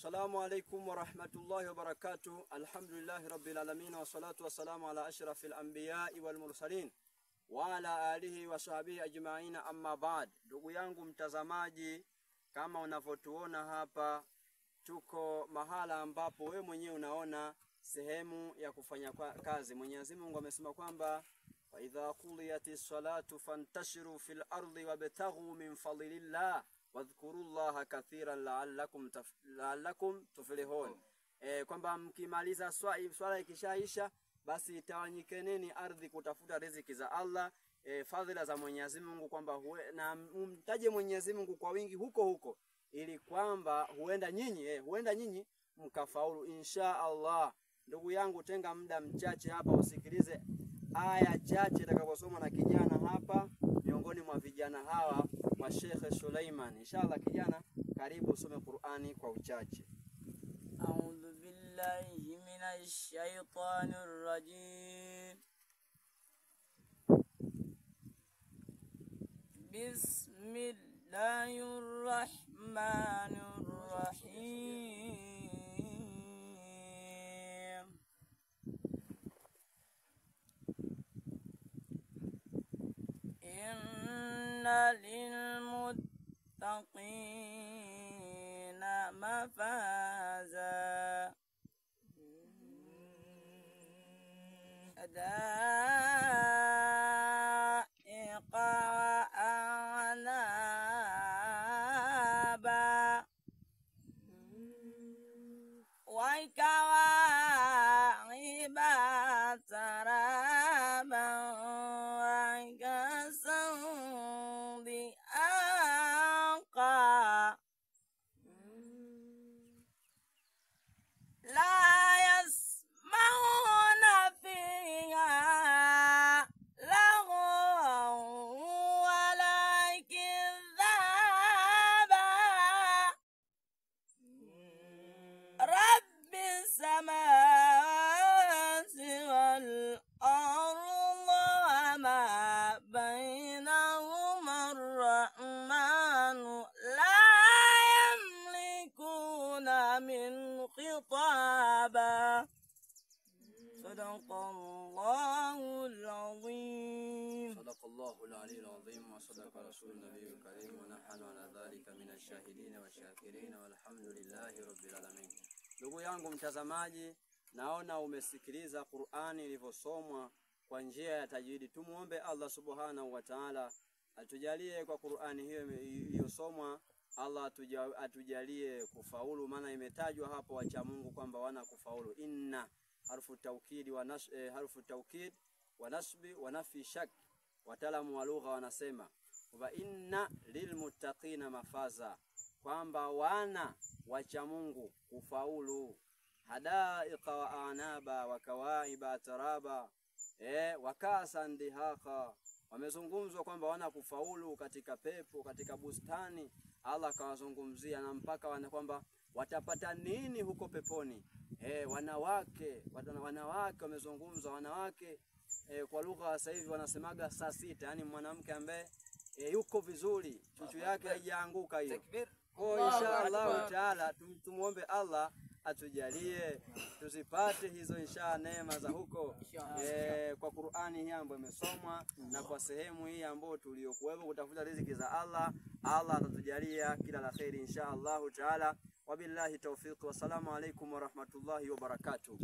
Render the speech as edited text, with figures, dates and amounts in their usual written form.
Assalamu alaikum wa rahmatullahi wa barakatuh. Alhamdulillahi rabbil alamin wa salatu wa salamu ala ashrafil anbiya'i wal mursalin wa ala alihi wa sahbihi ajma'ina, amma ba'd. Ndugu yangu mtazamaji, kama unavyotuona hapa, tuko mahala ambapo wewe mwenyewe unaona sehemu ya kufanya kazi. Mwenyezi Mungu amesema kwamba wa idha quliyatis salatu fantashiru fil ardi wabtaghu min fadlillah wadhkurullaha kathiran la'allakum tuflihun. Kwamba mkimaliza swala ikishaisha, basi tawanyikeneni ardhi kutafuta riziki za Allah, fadhila za Mwenyezi Mungu, kwamba na mtaje Mwenyezi Mungu kwa wingi huko ili kwamba huenda nyinyi mkafaulu insha Allah. Ndugu yangu, tenga muda mchache hapa usikilize aya chache itakayosomwa na kijana hapa miongoni mwa vijana hawa wa Sheikh Suleiman. Inshallah kijana, karibu usome Qur'ani kwa uchache. A'udhu billahi minash shaitanir rajim. Bismillahir rahmanir rahim. Inna lilmuttaqina mafaza daiqa anaba wa kawa'iba taraba wa kasan di anqa la yasma'una fiha lagwan wala kidhaba rabbis samawati wal ardi wa ma bainahuma ar-rahmanu la yamlikuna min khitaba. Sadaqallahul azim. Sadaqallahul aliyyul azim wa sadaqa rasulun nabiyul karim wa nahnu ala dhalika minash shahidin wa shakirin walhamdulillahi rabbil alamin. Ndugu yangu mtazamaji, naona umesikiliza Qur'ani ilivyosomwa kwa njia ya tajwidi. Tumuombe Allah subhanahu wa ta'ala atujalie kwa Qur'ani hiyo iliyosomwa, Allah atujalie kufaulu, maana imetajwa hapo wacha Mungu kwamba wana kufaulu. Inna harfu tawkid wa nasbi wa nafi shak. Wataalamu wa lugha wanasema wa inna lilmuttaqina mafaza, kwamba wana wacha Mungu kufaulu. Hadaiqa wa anaba wa kawaiba taraba wakasan dihaqa. Wamezungumzwa kwamba wana kufaulu katika pepo, katika bustani. Allah kawazungumzia na mpaka kwamba watapata nini huko peponi. Wanawake wamezungumzwa, wanawake kwa lugha sasa hivi wanasemaga saa sita, yani mwanamke ambaye yuko vizuri, chuchu yake haijaanguka hiyo. Kwa inshallah taala tumuombe Allah atujalie tuzipate hizo insha neema za huko kwa Qur'ani hii ambayo imesomwa na kwa sehemu hii ambayo tuliokuwepo kutafuta riziki za Allah. Allah atatujalia kila la khairi insha Allah taala. Wabillahi tawfiq. Wassalamu alaikum wa rahmatullahi wa barakatuh.